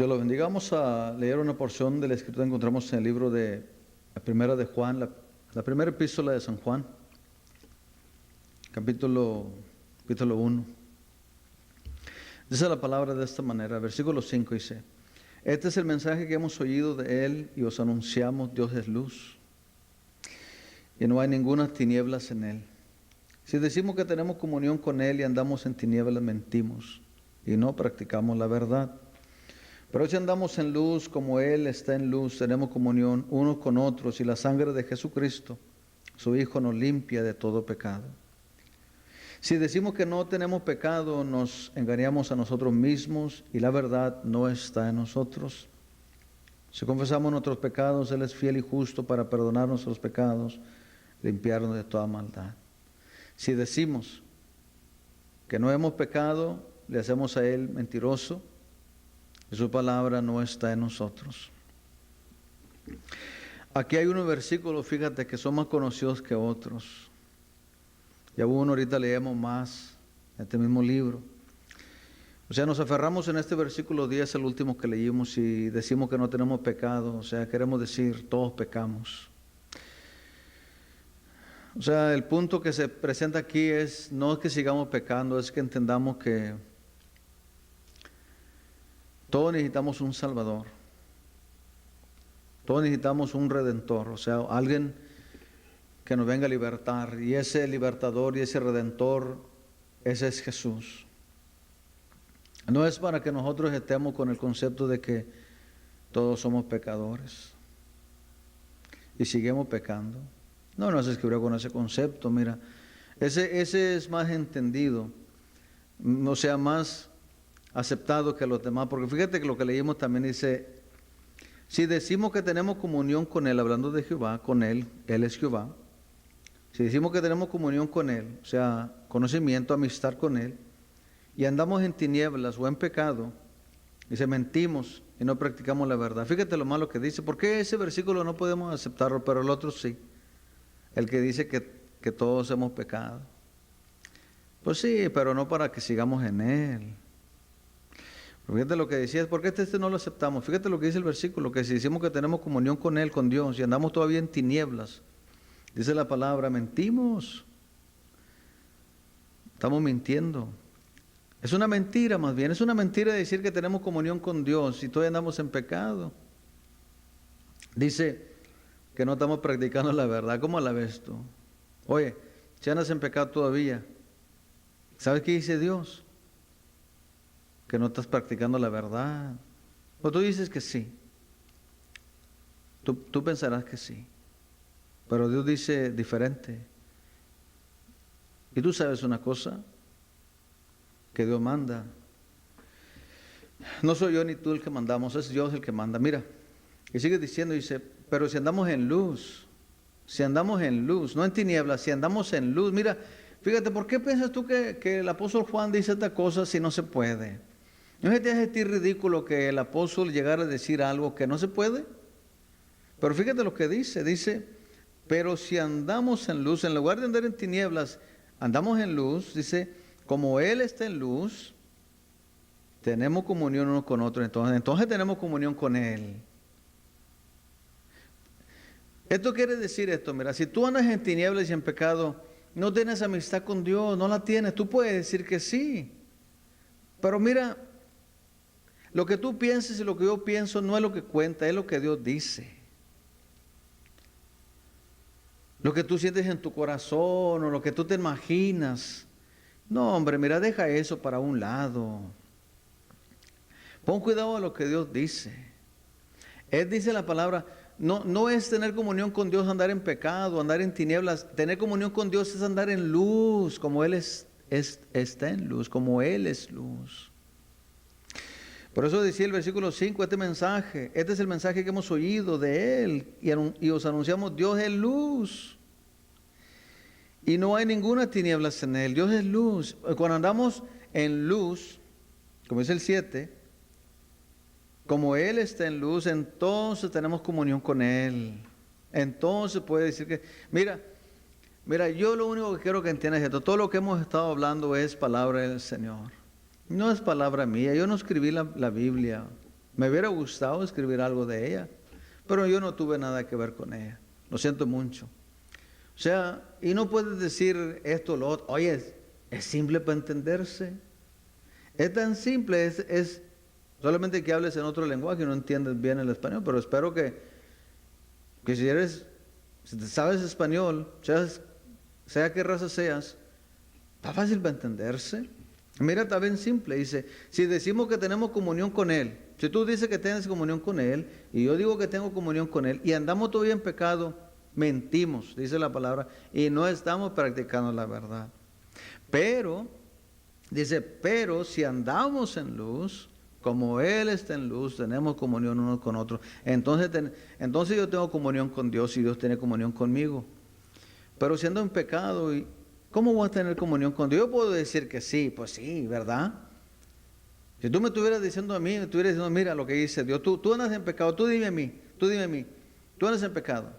Dios lo bendiga. Vamos a leer una porción de la Escritura que encontramos en el libro de la primera de Juan, la primera epístola de San Juan, capítulo 1. Dice la palabra de esta manera, versículo 5 dice: Este es el mensaje que hemos oído de Él y os anunciamos: Dios es luz y no hay ninguna tinieblas en Él. Si decimos que tenemos comunión con Él y andamos en tinieblas, mentimos y no practicamos la verdad. Pero si andamos en luz como Él está en luz, tenemos comunión unos con otros, y la sangre de Jesucristo, su Hijo, nos limpia de todo pecado. Si decimos que no tenemos pecado, nos engañamos a nosotros mismos y la verdad no está en nosotros. Si confesamos nuestros pecados, Él es fiel y justo para perdonar nuestros pecados, limpiarnos de toda maldad. Si decimos que no hemos pecado, le hacemos a Él mentiroso y su palabra no está en nosotros. Aquí hay unos versículos, fíjate, que son más conocidos que otros. Ya uno ahorita leemos más en este mismo libro. O sea, nos aferramos en este versículo 10, el último que leímos, y decimos que no tenemos pecado. O sea, queremos decir, todos pecamos. O sea, el punto que se presenta aquí no es que sigamos pecando, es que entendamos que todos necesitamos un Salvador. Todos necesitamos un Redentor, o sea, alguien que nos venga a libertar. Y ese libertador y ese Redentor, ese es Jesús. No es para que nosotros estemos con el concepto de que todos somos pecadores y seguimos pecando. No se escribió con ese concepto, mira. Ese es más entendido, o sea, más aceptado que los demás, porque fíjate que lo que leímos también dice: si decimos que tenemos comunión con Él, hablando de Jehová, con Él, Él es Jehová. Si decimos que tenemos comunión con Él, o sea, conocimiento, amistad con Él, y andamos en tinieblas o en pecado, dice, mentimos y no practicamos la verdad. Fíjate lo malo que dice. ¿Por qué ese versículo no podemos aceptarlo, pero el otro sí? El que dice que todos hemos pecado. Pues sí, pero no para que sigamos en Él. Fíjate lo que decía, ¿por qué este no lo aceptamos? Fíjate lo que dice el versículo, que si decimos que tenemos comunión con Él, con Dios, y andamos todavía en tinieblas, dice la palabra, mentimos. Estamos mintiendo. Es una mentira más bien, es una mentira decir que tenemos comunión con Dios y todavía andamos en pecado. Dice que no estamos practicando la verdad. ¿Cómo la ves tú? Oye, si andas en pecado todavía, ¿sabes qué dice Dios? Que no estás practicando la verdad. O tú dices que sí. Tú pensarás que sí. Pero Dios dice diferente. Y tú sabes una cosa, que Dios manda. No soy yo ni tú el que mandamos, es Dios el que manda. Mira, y sigue diciendo, dice, pero si andamos en luz, no en tinieblas, si andamos en luz. Mira, fíjate, ¿por qué piensas tú que el apóstol Juan dice esta cosa si no se puede? ¿No se te hace a ti ridículo que el apóstol llegara a decir algo que no se puede? Pero fíjate lo que dice, pero si andamos en luz, en lugar de andar en tinieblas, andamos en luz, dice, como Él está en luz, tenemos comunión unos con otros, entonces tenemos comunión con Él. Esto quiere decir esto, mira, si tú andas en tinieblas y en pecado, no tienes amistad con Dios, no la tienes. Tú puedes decir que sí, pero mira, lo que tú pienses y lo que yo pienso no es lo que cuenta, es lo que Dios dice. Lo que tú sientes en tu corazón o lo que tú te imaginas. No, hombre, mira, deja eso para un lado. Pon cuidado a lo que Dios dice. Él dice la palabra, no es tener comunión con Dios andar en pecado, andar en tinieblas. Tener comunión con Dios es andar en luz, como Él está en luz, como Él es luz. Por eso decía el versículo 5, este es el mensaje que hemos oído de Él y os anunciamos: Dios es luz y no hay ninguna tinieblas en Él. Dios es luz. Cuando andamos en luz, como dice el 7, como Él está en luz, entonces tenemos comunión con Él. Entonces puede decir que, mira, yo lo único que quiero que entiendas es esto: todo lo que hemos estado hablando es palabra del Señor. No es palabra mía, yo no escribí la Biblia. Me hubiera gustado escribir algo de ella, pero yo no tuve nada que ver con ella. Lo siento mucho. O sea, y no puedes decir esto o lo otro. Oye, es simple para entenderse. Es tan simple, es solamente que hables en otro lenguaje y no entiendes bien el español, pero espero que si te sabes español, sea qué raza seas, está fácil para entenderse. Mira, está bien simple. Dice, si decimos que tenemos comunión con Él, si tú dices que tienes comunión con Él, y yo digo que tengo comunión con Él, y andamos todavía en pecado, mentimos, dice la palabra, y no estamos practicando la verdad. Pero, dice, pero si andamos en luz, como Él está en luz, tenemos comunión unos con otros. Entonces yo tengo comunión con Dios y Dios tiene comunión conmigo. Pero si ando en pecado, ¿cómo voy a tener comunión con Dios? Yo puedo decir que sí, pues sí, ¿verdad? Si tú me estuvieras diciendo a mí, me estuvieras diciendo, mira lo que dice Dios, tú andas en pecado, tú dime a mí, tú andas en pecado.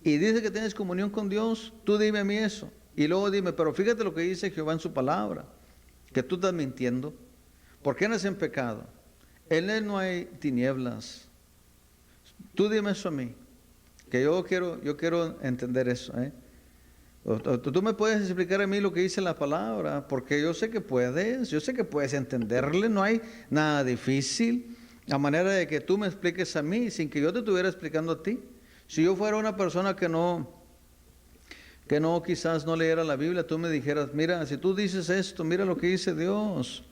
Y dice que tienes comunión con Dios, tú dime a mí eso. Y luego dime, pero fíjate lo que dice Jehová en su palabra, que tú estás mintiendo. ¿Por qué andas en pecado? En Él no hay tinieblas. Tú dime eso a mí, que yo quiero entender eso, ¿eh? Tú me puedes explicar a mí lo que dice la palabra, porque yo sé que puedes entenderle, no hay nada difícil, a manera de que tú me expliques a mí, sin que yo te estuviera explicando a ti. Si yo fuera una persona que no quizás no leyera la Biblia, tú me dijeras, mira, si tú dices esto, mira lo que dice Dios.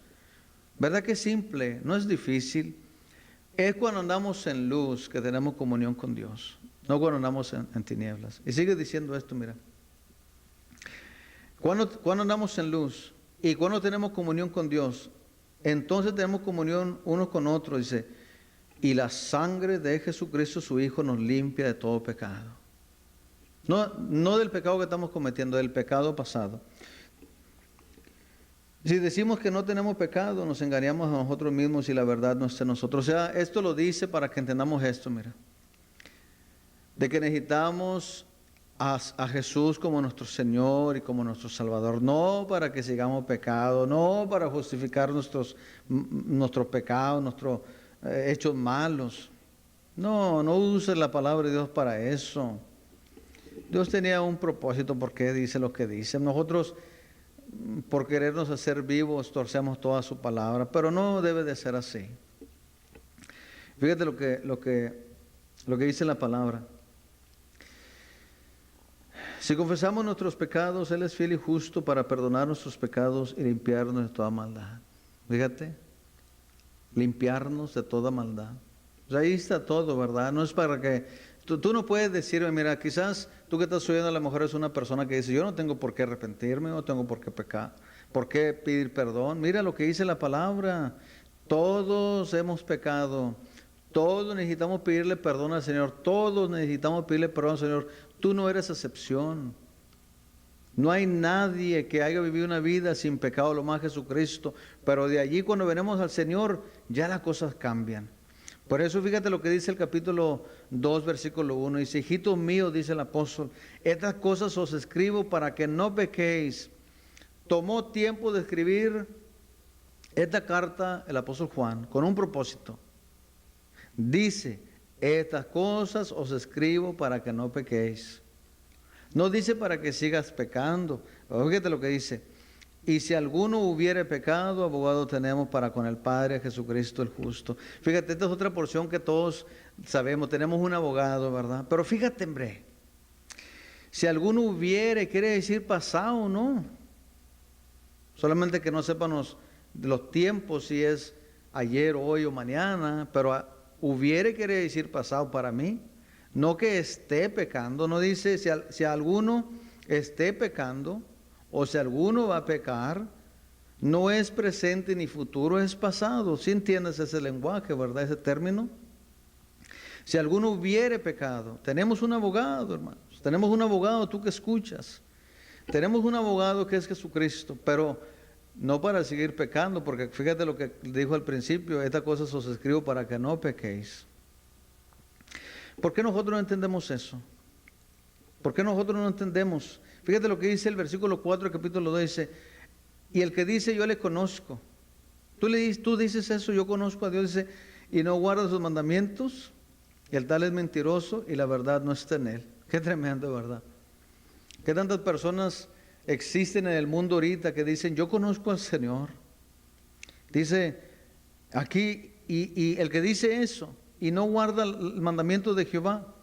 ¿Verdad que es simple? No es difícil. Es cuando andamos en luz que tenemos comunión con Dios, no cuando andamos en tinieblas. Y sigue diciendo esto, mira. Cuando andamos en luz y cuando tenemos comunión con Dios, entonces tenemos comunión unos con otros, dice, y la sangre de Jesucristo, su Hijo, nos limpia de todo pecado. No del pecado que estamos cometiendo, del pecado pasado. Si decimos que no tenemos pecado, nos engañamos a nosotros mismos y la verdad no está en nosotros. O sea, esto lo dice para que entendamos esto, mira. De que necesitamos a Jesús como nuestro Señor y como nuestro Salvador. No para que sigamos pecado, no para justificar nuestros pecados, nuestros hechos malos. No uses la palabra de Dios para eso. Dios tenía un propósito porque dice lo que dice. Nosotros, por querernos hacer vivos, torcemos toda su palabra, pero no debe de ser así. Fíjate lo que dice la palabra. Si confesamos nuestros pecados, Él es fiel y justo para perdonar nuestros pecados y limpiarnos de toda maldad. Fíjate, limpiarnos de toda maldad. Pues ahí está todo, ¿verdad? No es para que... Tú no puedes decirme, mira, quizás tú que estás oyendo a lo mejor es una persona que dice, yo no tengo por qué arrepentirme, no tengo por qué pecar, por qué pedir perdón. Mira lo que dice la palabra. Todos hemos pecado. Todos necesitamos pedirle perdón al Señor. Todos necesitamos pedirle perdón al Señor. Tú no eres excepción. No hay nadie que haya vivido una vida sin pecado, lo más Jesucristo. Pero de allí cuando venimos al Señor, ya las cosas cambian. Por eso fíjate lo que dice el capítulo 2, versículo 1. Dice, hijitos míos, dice el apóstol, estas cosas os escribo para que no pequéis. Tomó tiempo de escribir esta carta el apóstol Juan con un propósito. Dice, estas cosas os escribo para que no pequéis. No dice para que sigas pecando. Fíjate lo que dice. Y si alguno hubiere pecado, abogado tenemos para con el Padre, Jesucristo el justo. Fíjate, esta es otra porción que todos sabemos. Tenemos un abogado, ¿verdad? Pero fíjate, hombre. Si alguno hubiere, quiere decir pasado, ¿no? Solamente que no sepan los tiempos, si es ayer, hoy o mañana. Pero hubiere quiere decir pasado para mí. No que esté pecando. No dice si alguno esté pecando. O si alguno va a pecar, no es presente ni futuro, es pasado. ¿Sí entiendes ese lenguaje, verdad? Ese término. Si alguno hubiere pecado, tenemos un abogado, hermanos. Tenemos un abogado, tú que escuchas. Tenemos un abogado que es Jesucristo, pero no para seguir pecando, porque fíjate lo que dijo al principio, estas cosas os escribo para que no pequéis. ¿Por qué nosotros no entendemos eso? ¿Por qué nosotros no entendemos? Fíjate lo que dice el versículo 4 del capítulo 2, dice, y el que dice yo le conozco, Tú dices eso, yo conozco a Dios, dice, y no guarda sus mandamientos, y el tal es mentiroso y la verdad no está en él. Qué tremendo, ¿verdad? ¿Qué tantas personas existen en el mundo ahorita que dicen, yo conozco al Señor? Dice aquí, y el que dice eso y no guarda el mandamiento de Jehová,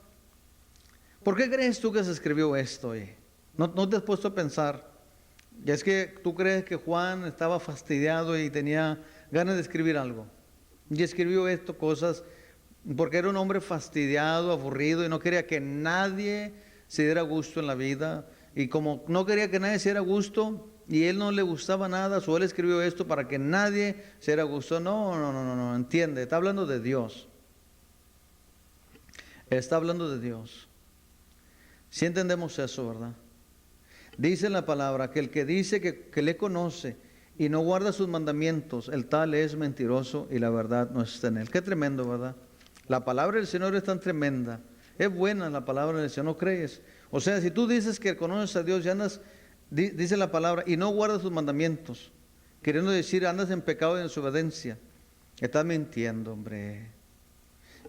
¿por qué crees tú que se escribió esto? ¿No te has puesto a pensar? Y es que tú crees que Juan estaba fastidiado y tenía ganas de escribir algo. Y escribió esto, cosas, porque era un hombre fastidiado, aburrido y no quería que nadie se diera gusto en la vida. Y como no quería que nadie se diera gusto y él no le gustaba nada, él escribió esto para que nadie se diera gusto. No, entiende, está hablando de Dios. Está hablando de Dios. Si entendemos eso, ¿verdad? Dice en la palabra que el que dice que le conoce y no guarda sus mandamientos, el tal es mentiroso y la verdad no está en él. Qué tremendo, ¿verdad? La palabra del Señor es tan tremenda. Es buena la palabra del Señor, ¿no crees? O sea, si tú dices que conoces a Dios y andas, dice la palabra, y no guardas sus mandamientos, queriendo decir andas en pecado y en desobediencia, estás mintiendo, hombre.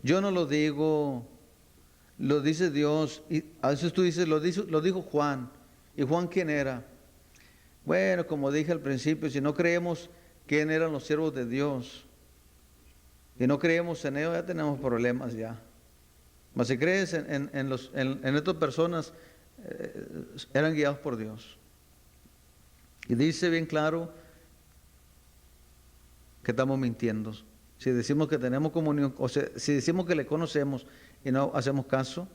Yo no lo digo, lo dice Dios, y a veces tú dices, lo dijo Juan. ¿Y Juan quién era? Bueno, como dije al principio, si no creemos quién eran los siervos de Dios y no creemos en ellos, ya tenemos problemas ya. Mas si crees en estas personas, eran guiados por Dios. Y dice bien claro que estamos mintiendo. Si decimos que tenemos comunión, o sea, si decimos que le conocemos y no hacemos caso,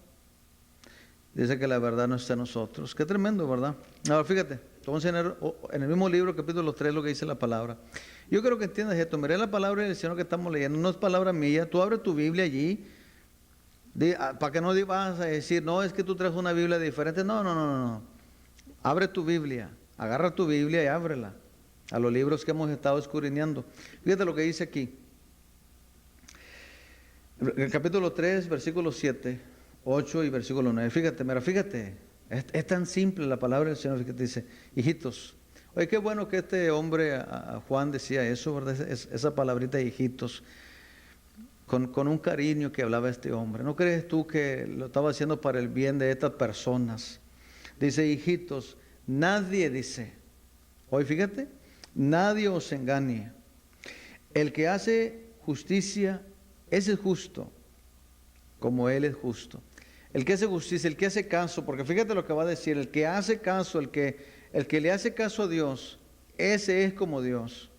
dice que la verdad no está en nosotros. Qué tremendo, ¿verdad? Ahora fíjate, vamos a enseñar en el mismo libro, capítulo 3, lo que dice la palabra. Yo creo que entiendas esto. Miré la palabra del Señor que estamos leyendo, no es palabra mía. Tú abres tu Biblia allí, para que no vas a decir, no, es que tú traes una Biblia diferente. No. Abre tu Biblia, agarra tu Biblia y ábrela a los libros que hemos estado escudriñando. Fíjate lo que dice aquí. El capítulo 3, versículo 7, 8 y versículo 9. Fíjate, es tan simple la palabra del Señor que te dice, hijitos. Oye, qué bueno que este hombre, a Juan, decía eso, ¿verdad? Esa palabrita de hijitos, con un cariño que hablaba este hombre. ¿No crees tú que lo estaba haciendo para el bien de estas personas? Dice, hijitos, nadie dice, oye, fíjate, nadie os engañe. El que hace justicia, ese es justo, como Él es justo. El que hace justicia, el que hace caso, porque fíjate lo que va a decir, el que hace caso, el que le hace caso a Dios, ese es como Dios.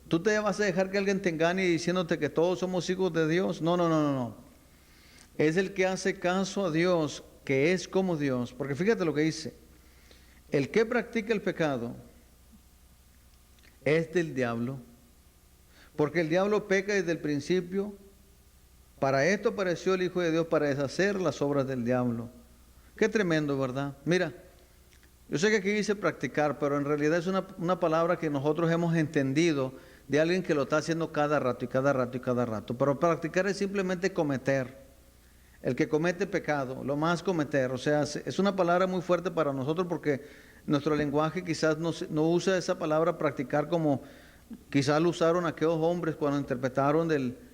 ¿Tú te vas a dejar que alguien te engañe diciéndote que todos somos hijos de Dios? No. Es el que hace caso a Dios, que es como Dios. Porque fíjate lo que dice, el que practica el pecado es del diablo, porque el diablo peca desde el principio. Para esto apareció el Hijo de Dios, para deshacer las obras del diablo. Qué tremendo, ¿verdad? Mira, yo sé que aquí dice practicar, pero en realidad es una palabra que nosotros hemos entendido de alguien que lo está haciendo cada rato. Pero practicar es simplemente cometer. El que comete pecado, lo más cometer. O sea, es una palabra muy fuerte para nosotros porque nuestro lenguaje quizás no usa esa palabra practicar como quizás lo usaron aquellos hombres cuando interpretaron del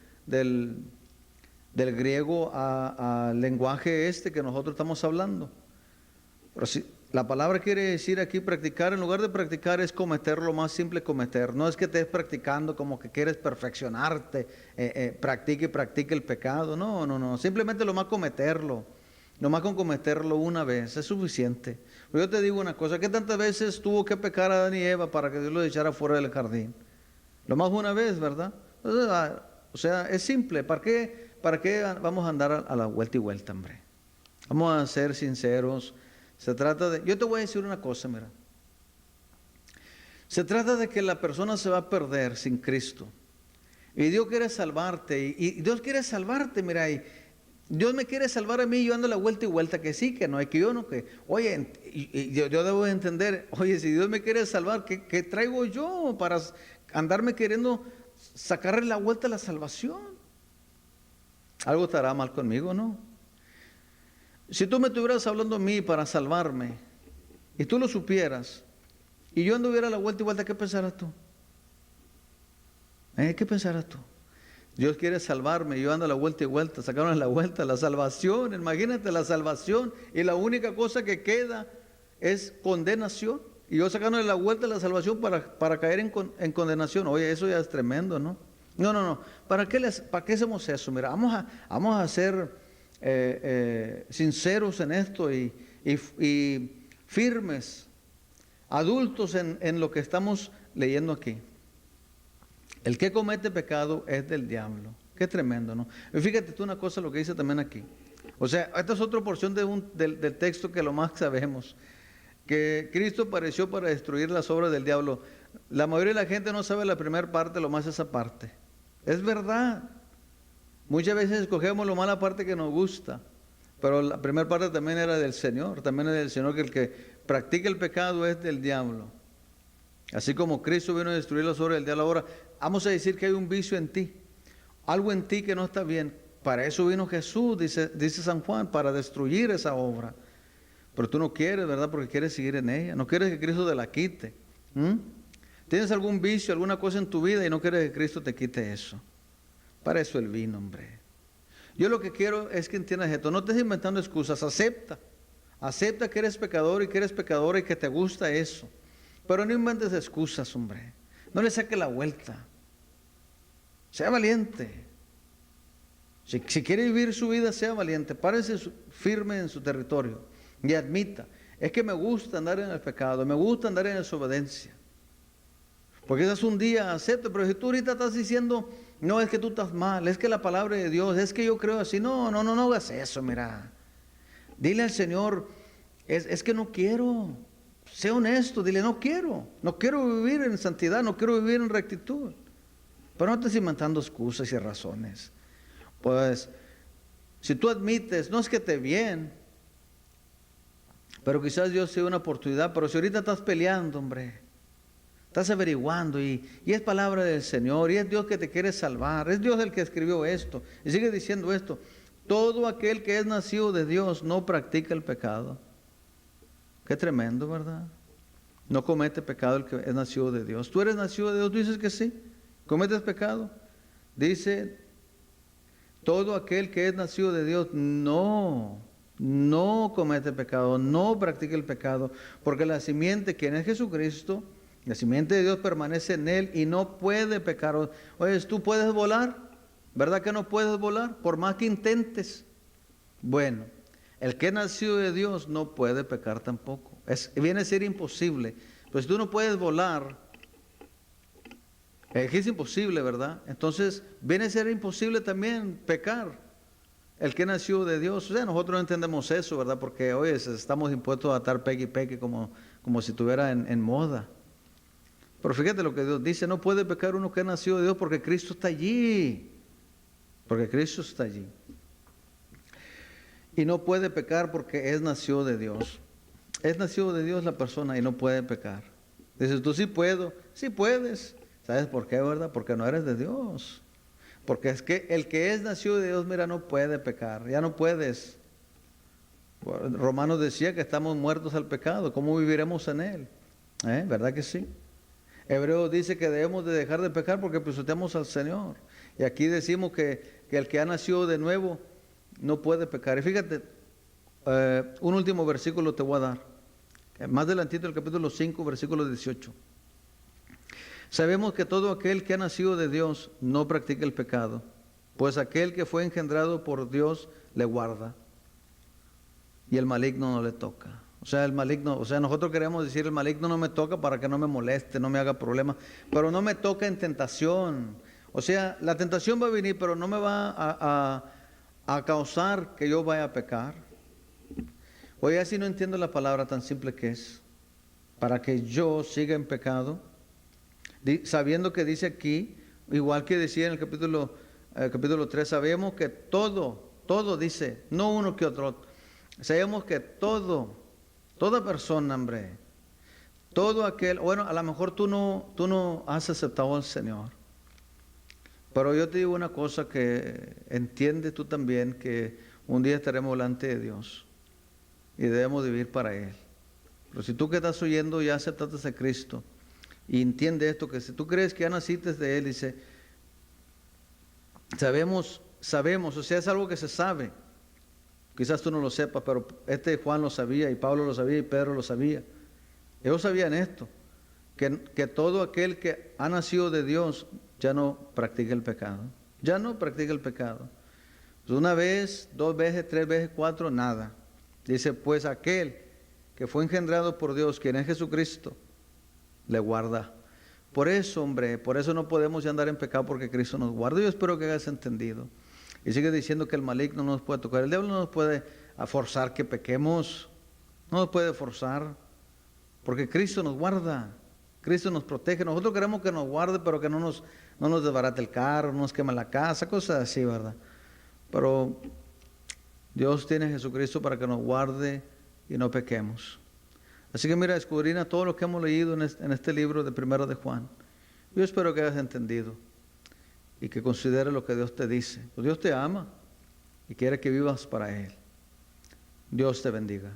griego al lenguaje que nosotros estamos hablando. Pero si la palabra quiere decir aquí practicar, en lugar de practicar es cometer, lo más simple cometer. No es que estés practicando como que quieres perfeccionarte, practique el pecado. No, simplemente lo más cometerlo. Nomás con cometerlo una vez es suficiente. Pero yo te digo una cosa, ¿qué tantas veces tuvo que pecar a Adán y Eva para que Dios los echara fuera del jardín? Lo más una vez, ¿verdad? Entonces, o sea, es simple. ¿Para qué vamos a andar a la vuelta y vuelta, hombre? Vamos a ser sinceros. Se trata de... Yo te voy a decir una cosa, mira. Se trata de que la persona se va a perder sin Cristo. Y Dios quiere salvarte. Y Dios quiere salvarte, mira. Y Dios me quiere salvar a mí y yo ando a la vuelta y vuelta. Que sí, que no, hay que yo no, que... Oye, yo debo entender. Oye, si Dios me quiere salvar, ¿qué traigo yo para andarme queriendo sacarle la vuelta a la salvación? Algo estará mal conmigo, ¿no? Si tú me estuvieras hablando a mí para salvarme y tú lo supieras y yo anduviera a la vuelta y vuelta, ¿qué pensarás tú? ¿Qué pensarás tú? Dios quiere salvarme, yo ando a la vuelta y vuelta, sacaron la vuelta, la salvación, imagínate la salvación, y la única cosa que queda es condenación. Y yo sacándole la vuelta a la salvación para caer en condenación. Oye, eso ya es tremendo, ¿no? No. ¿Para qué hacemos eso? Mira, vamos a ser sinceros en esto y firmes, adultos en lo que estamos leyendo aquí. El que comete pecado es del diablo. Qué tremendo, ¿no? Y fíjate tú una cosa, lo que dice también aquí. O sea, esta es otra porción del texto que lo más sabemos. Que Cristo apareció para destruir las obras del diablo. La mayoría de la gente no sabe la primera parte, lo más esa parte. Es verdad. Muchas veces escogemos lo mala parte que nos gusta. Pero la primera parte también era del Señor. También es del Señor, que el que practica el pecado es del diablo. Así como Cristo vino a destruir las obras del diablo, ahora vamos a decir que hay un vicio en ti, algo en ti que no está bien. Para eso vino Jesús, dice San Juan, para destruir esa obra. Pero tú no quieres, ¿verdad? Porque quieres seguir en ella, no quieres que Cristo te la quite. ¿Tienes algún vicio, alguna cosa en tu vida y no quieres que Cristo te quite eso? Para eso Él vino, hombre. Yo lo que quiero es que entiendas esto, no estés inventando excusas, acepta que eres pecador y que eres pecadora y que te gusta eso. Pero no inventes excusas, hombre. No le saque la vuelta. Sea valiente. Si quiere vivir su vida, sea valiente. Párese firme en su territorio y admita: es que me gusta andar en el pecado, me gusta andar en desobediencia. Porque quizás un día acepto, pero si tú ahorita estás diciendo: no, es que tú estás mal, es que la palabra de Dios, es que yo creo así. No hagas eso, mira. Dile al Señor: es que no quiero. Sé honesto, dile: no quiero vivir en santidad, no quiero vivir en rectitud. Pero no estés inventando excusas y razones. Pues, si tú admites, no es que esté bien, pero quizás Dios sea una oportunidad. Pero si ahorita estás peleando, hombre, estás averiguando y es palabra del Señor, y es Dios que te quiere salvar, es Dios el que escribió esto, y sigue diciendo esto: todo aquel que es nacido de Dios no practica el pecado. Qué tremendo, ¿verdad? No comete pecado el que es nacido de Dios. ¿Tú eres nacido de Dios? ¿Tú dices que sí? ¿Cometes pecado? Dice: todo aquel que es nacido de Dios no comete pecado, no practica el pecado, porque la simiente, quien es Jesucristo, la simiente de Dios permanece en él y no puede pecar. Oye, ¿tú puedes volar? ¿Verdad que no puedes volar? Por más que intentes. Bueno, el que es nacido de Dios no puede pecar tampoco. Viene a ser imposible. Pues tú no puedes volar. Es imposible, ¿verdad? Entonces viene a ser imposible también pecar. El que nació de Dios. O sea, nosotros no entendemos eso, ¿verdad? Porque hoy estamos impuestos a estar peque y peque como si estuviera en moda. Pero fíjate lo que Dios dice: no puede pecar uno que ha nacido de Dios, porque Cristo está allí. Porque Cristo está allí. Y no puede pecar porque es nacido de Dios. Es nacido de Dios la persona y no puede pecar. Dices tú: sí puedo. Sí puedes. ¿Sabes por qué, verdad? Porque no eres de Dios. Porque es que el que es nacido de Dios, mira, no puede pecar. Ya no puedes. Romanos decía que estamos muertos al pecado. ¿Cómo viviremos en él? ¿Verdad que sí? Hebreos dice que debemos de dejar de pecar porque pisoteamos al Señor. Y aquí decimos que el que ha nacido de nuevo no puede pecar. Y fíjate, un último versículo te voy a dar. Más adelantito, el capítulo 5, versículo 18. Sabemos que todo aquel que ha nacido de Dios no practica el pecado, pues aquel que fue engendrado por Dios le guarda, y el maligno no le toca. O sea, nosotros queremos decir: el maligno no me toca para que no me moleste, no me haga problemas, pero no me toca en tentación. O sea, la tentación va a venir, pero no me va a causar que yo vaya a pecar. Oye, así no entiendo la palabra tan simple que es: para que yo siga en pecado, sabiendo que dice aquí, igual que decía en el capítulo 3, sabemos que todo dice, no uno que otro, sabemos que toda persona, hombre, todo aquel, bueno, a lo mejor tú no has aceptado al Señor, pero yo te digo una cosa, que entiende tú también que un día estaremos delante de Dios y debemos vivir para Él. Pero si tú que estás oyendo ya aceptaste a Cristo y entiende esto, que si tú crees que ya naciste de Él, dice, sabemos, o sea, es algo que se sabe. Quizás tú no lo sepas, pero Juan lo sabía, y Pablo lo sabía, y Pedro lo sabía. Ellos sabían esto, que todo aquel que ha nacido de Dios ya no practica el pecado. Ya no practica el pecado. Pues una vez, 2 veces, 3 veces, 4, nada. Dice, pues aquel que fue engendrado por Dios, quien es Jesucristo, le guarda. Por eso, hombre, por eso no podemos ya andar en pecado, porque Cristo nos guarda. Yo espero que hayas entendido. Y sigue diciendo que el maligno no nos puede tocar. El diablo no nos puede forzar que pequemos. No nos puede forzar. Porque Cristo nos guarda. Cristo nos protege. Nosotros queremos que nos guarde, pero que no nos desbarate el carro, no nos queme la casa, cosas así, ¿verdad? Pero Dios tiene a Jesucristo para que nos guarde y no pequemos. Así que mira, escudriña todo lo que hemos leído en este libro de Primero de Juan. Yo espero que hayas entendido y que considere lo que Dios te dice. Pues Dios te ama y quiere que vivas para Él. Dios te bendiga.